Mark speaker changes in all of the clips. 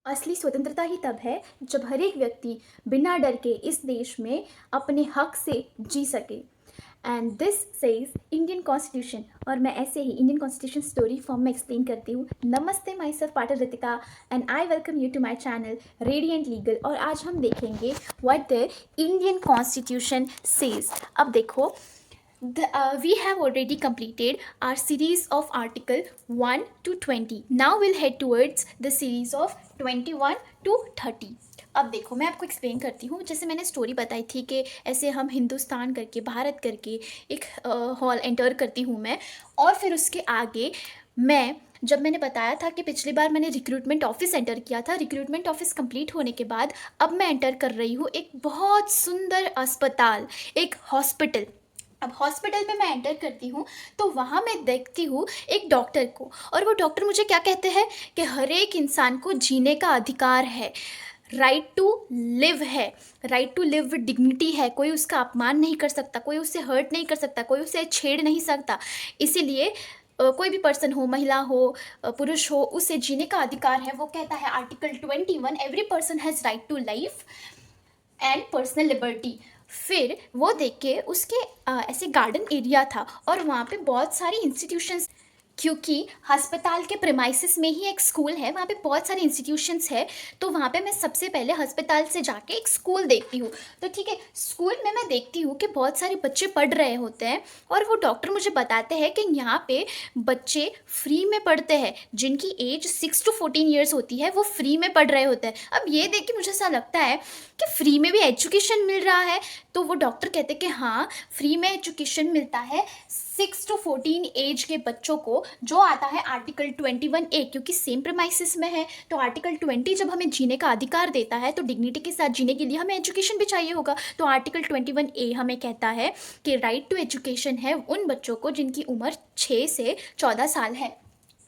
Speaker 1: असली स्वतंत्रता ही तब है जब हर एक व्यक्ति बिना डर के इस देश में अपने हक से जी सके। And this says Indian constitution. और मैं ऐसे ही इंडियन कॉन्स्टिट्यूशन स्टोरी फॉर्म में एक्सप्लेन करती हूँ। नमस्ते, myself Patil Ritika and I welcome you to my channel Radiant Legal. और आज हम देखेंगे what the Indian constitution says. अब देखो, we have already completed our series of article 1 to 20. Now we'll head towards the series of 21 to 30. अब देखो, मैं आपको एक्सप्लेन करती हूँ। जैसे मैंने स्टोरी बताई थी कि ऐसे हम हिंदुस्तान करके, भारत करके एक हॉल एंटर करती हूँ मैं, और फिर उसके आगे जब मैंने बताया था कि पिछली बार मैंने रिक्रूटमेंट ऑफिस एंटर किया था, रिक्रूटमेंट ऑफिस कंप्लीट होने के बाद अब मैं एंटर कर रही हूँ एक बहुत सुंदर अस्पताल, एक हॉस्पिटल। अब हॉस्पिटल में मैं एंटर करती हूँ तो वहाँ मैं देखती हूँ एक डॉक्टर को, और वो डॉक्टर मुझे क्या कहते हैं कि हर एक इंसान को जीने का अधिकार है, राइट टू लिव है, right to live with dignity है। कोई उसका अपमान नहीं कर सकता, कोई उससे हर्ट नहीं कर सकता, कोई उसे छेड़ नहीं सकता। इसीलिए कोई भी पर्सन हो, महिला हो, पुरुष हो, उसे जीने का अधिकार है। वो कहता है article 21, every person has right to life and personal liberty. फिर वो देख के उसके ऐसे गार्डन एरिया था और वहाँ पे बहुत सारी इंस्टीट्यूशंस, क्योंकि अस्पताल के प्रेमाइसिस में ही एक स्कूल है, वहाँ पे बहुत सारे इंस्टीट्यूशंस है। तो वहाँ पे मैं सबसे पहले अस्पताल से जाके एक स्कूल देखती हूँ। तो ठीक है, स्कूल में मैं देखती हूँ कि बहुत सारे बच्चे पढ़ रहे होते हैं, और वो डॉक्टर मुझे बताते हैं कि यहाँ पे बच्चे फ्री में पढ़ते हैं। जिनकी एज 6 to 14 ईयर्स होती है वो फ्री में पढ़ रहे होते हैं। अब ये देख के मुझे ऐसा लगता है कि फ्री में भी एजुकेशन मिल रहा है। तो वो डॉक्टर कहते हैं कि हाँ, फ्री में एजुकेशन मिलता है 6 to 14 एज के बच्चों को, जो आता है आर्टिकल 21A, क्योंकि सेम प्रेमाइसिस में है। तो आर्टिकल 20 जब हमें जीने का अधिकार देता है तो डिग्निटी के साथ जीने के लिए हमें एजुकेशन भी चाहिए होगा। तो आर्टिकल 21A हमें कहता है कि राइट टू एजुकेशन है उन बच्चों को जिनकी उम्र 6 से 14 साल है।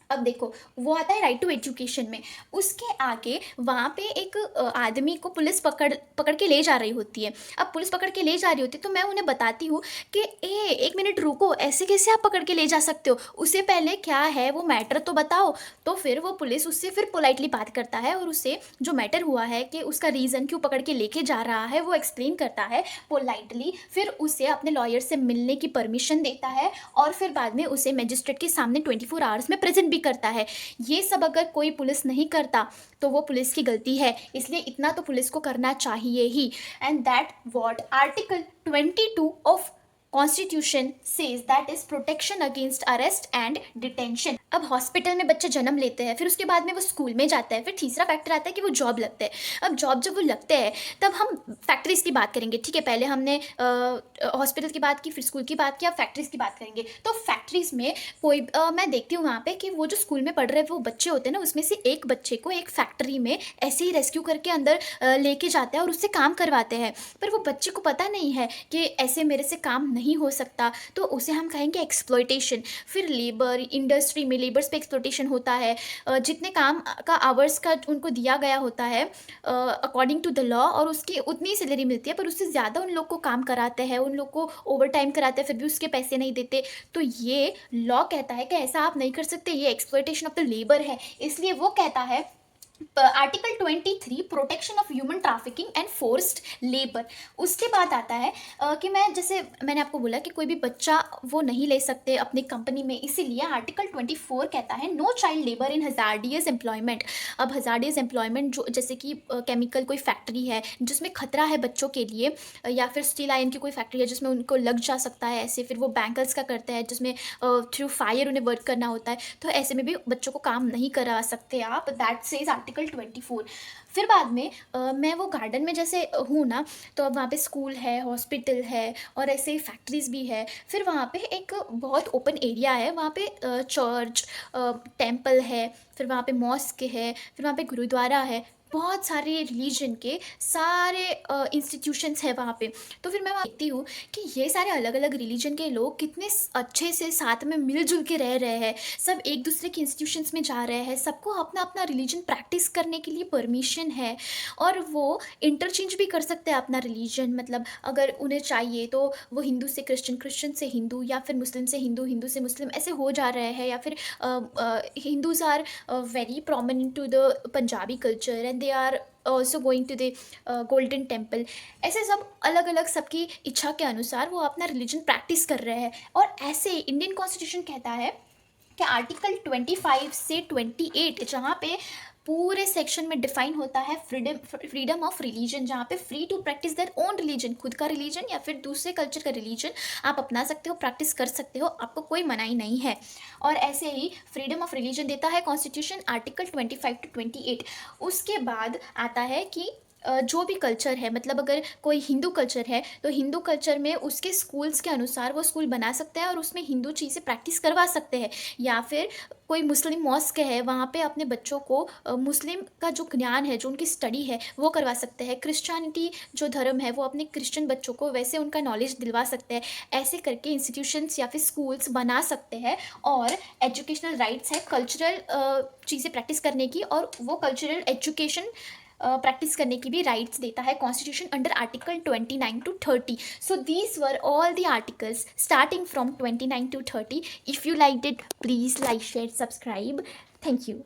Speaker 1: अब देखो, वो आता है राइट टू एजुकेशन में। उसके आगे वहाँ पे एक आदमी को पुलिस पकड़ पकड़ के ले जा रही होती है। अब पुलिस पकड़ के ले जा रही होती है तो मैं उन्हें बताती हूँ कि एक मिनट रुको, ऐसे कैसे आप पकड़ के ले जा सकते हो, उससे पहले क्या है वो मैटर तो बताओ। तो फिर वो पुलिस उससे फिर पोलाइटली बात करता है और उससे जो मैटर हुआ है कि उसका रीज़न क्यों पकड़ के लेके जा रहा है वो एक्सप्लेन करता है पोलाइटली। फिर उसे अपने लॉयर से मिलने की परमिशन देता है, और फिर बाद में उसे मजिस्ट्रेट के सामने 24 आवर्स में प्रेजेंट भी करता है। ये सब अगर कोई पुलिस नहीं करता तो वो पुलिस की गलती है, इसलिए इतना तो पुलिस को करना चाहिए ही। And that what article 22 of constitution says, that is protection against arrest and detention. अब हॉस्पिटल में बच्चे जन्म लेते हैं, फिर उसके बाद में वो स्कूल में जाता है, फिर तीसरा फैक्टर आता है कि वो जॉब लगता है। अब जॉब जब वो लगते हैं तब हम फैक्ट्रीज की बात करेंगे। ठीक है, पहले हमने हॉस्पिटल की बात की, फिर स्कूल की बात की, अब फैक्ट्रीज की बात करेंगे। तो फैक्ट्रीज में कोई मैं देखती हूँ वहाँ पे कि वो जो स्कूल में पढ़ रहे वो बच्चे होते हैं ना, उसमें से एक बच्चे को एक फैक्ट्री में ऐसे ही रेस्क्यू करके अंदर लेके जाते हैं और उससे काम करवाते हैं। पर वो बच्चे को पता नहीं है कि ऐसे मेरे से काम नहीं हो सकता, तो उसे हम कहेंगे एक्सप्लॉयटेशन। फिर लेबर इंडस्ट्री में लेबर्स पे एक्सप्लॉयटेशन होता है। जितने काम का आवर्स का उनको दिया गया होता है अकॉर्डिंग टू द लॉ, और उसकी उतनी सैलरी मिलती है, पर उससे ज़्यादा उन लोग को काम कराते हैं, उन लोग को ओवर टाइम कराते हैं, फिर भी उसके पैसे नहीं देते। तो ये लॉ कहता है कि ऐसा आप नहीं कर सकते, ये एक्सप्लॉयटेशन ऑफ द लेबर है। इसलिए वो कहता है article 23 protection of human trafficking and forced labour. उसके बाद आता है कि मैं, जैसे मैंने आपको बोला कि कोई भी बच्चा वो नहीं ले सकते अपनी कंपनी में, इसीलिए आर्टिकल 24 कहता है no child labour in hazardous employment. अब हजार्डियस एम्प्लॉयमेंट जो जैसे कि केमिकल कोई फैक्ट्री है जिसमें खतरा है बच्चों के लिए, या फिर स्टील आयन की कोई फैक्ट्री है जिसमें उनको लग जा सकता है ऐसे, फिर वो बैंकर्स का करते हैं जिसमें थ्रू फायर उन्हें वर्क करना होता है, तो ऐसे में भी बच्चों को काम नहीं करा सकते आप। That says article 24। फिर बाद में मैं वो गार्डन में जैसे हूँ ना, तो अब वहाँ पे स्कूल है, हॉस्पिटल है, और ऐसे ही फैक्ट्रीज भी है। फिर वहाँ पे एक बहुत ओपन एरिया है, वहाँ पे चर्च टेम्पल है, फिर वहाँ पे मॉस्क है, फिर वहाँ पे गुरुद्वारा है। बहुत सारे रिलीजन के सारे इंस्टीट्यूशंस हैं वहाँ पे। तो फिर मैं वहाँ देखती हूँ कि ये सारे अलग अलग रिलीजन के लोग कितने अच्छे से साथ में मिलजुल के रह रहे हैं, सब एक दूसरे के इंस्टीट्यूशंस में जा रहे हैं, सबको अपना अपना रिलीजन प्रैक्टिस करने के लिए परमिशन है, और वो इंटरचेंज भी कर सकते हैं अपना रिलीजन। मतलब अगर उन्हें चाहिए तो वो हिंदू से क्रिश्चियन, क्रिश्चियन से हिंदू, या फिर मुस्लिम से हिंदू, हिंदू से मुस्लिम ऐसे हो जा रहे हैं। या फिर Hindus are very prominent to the Punjabi culture and they are also going to the Golden Temple. ऐसे सब अलग अलग सबकी इच्छा के अनुसार वो अपना रिलीजन प्रैक्टिस कर रहे हैं। और ऐसे इंडियन कॉन्स्टिट्यूशन कहता है कि आर्टिकल 25 से 28 जहाँ पे पूरे सेक्शन में डिफाइन होता है फ्रीडम ऑफ रिलीजन, जहाँ पे free to practise their own religion, खुद का रिलीजन या फिर दूसरे कल्चर का रिलीजन आप अपना सकते हो, प्रैक्टिस कर सकते हो, आपको कोई मनाही नहीं है। और ऐसे ही फ्रीडम ऑफ रिलीजन देता है कॉन्स्टिट्यूशन आर्टिकल 25 to 28। उसके बाद आता है कि जो भी कल्चर है, मतलब अगर कोई हिंदू कल्चर है तो हिंदू कल्चर में उसके स्कूल्स के अनुसार वो स्कूल बना सकते हैं और उसमें हिंदू चीज़ें प्रैक्टिस करवा सकते हैं। या फिर कोई मुस्लिम मॉस्क है, वहाँ पे अपने बच्चों को मुस्लिम का जो ज्ञान है, जो उनकी स्टडी है वो करवा सकते हैं। क्रिश्चियनिटी जो धर्म है वो अपने क्रिश्चियन बच्चों को वैसे उनका नॉलेज दिलवा सकते हैं। ऐसे करके इंस्टीट्यूशंस या फिर स्कूल्स बना सकते हैं। और एजुकेशनल राइट्स है कल्चरल चीज़ें प्रैक्टिस करने की, और वो कल्चरल एजुकेशन प्रैक्टिस करने की भी राइट्स देता है constitution under article 29 to 30। So these were all the articles starting from 29 to 30। If you like it, please like, share, subscribe. Thank you.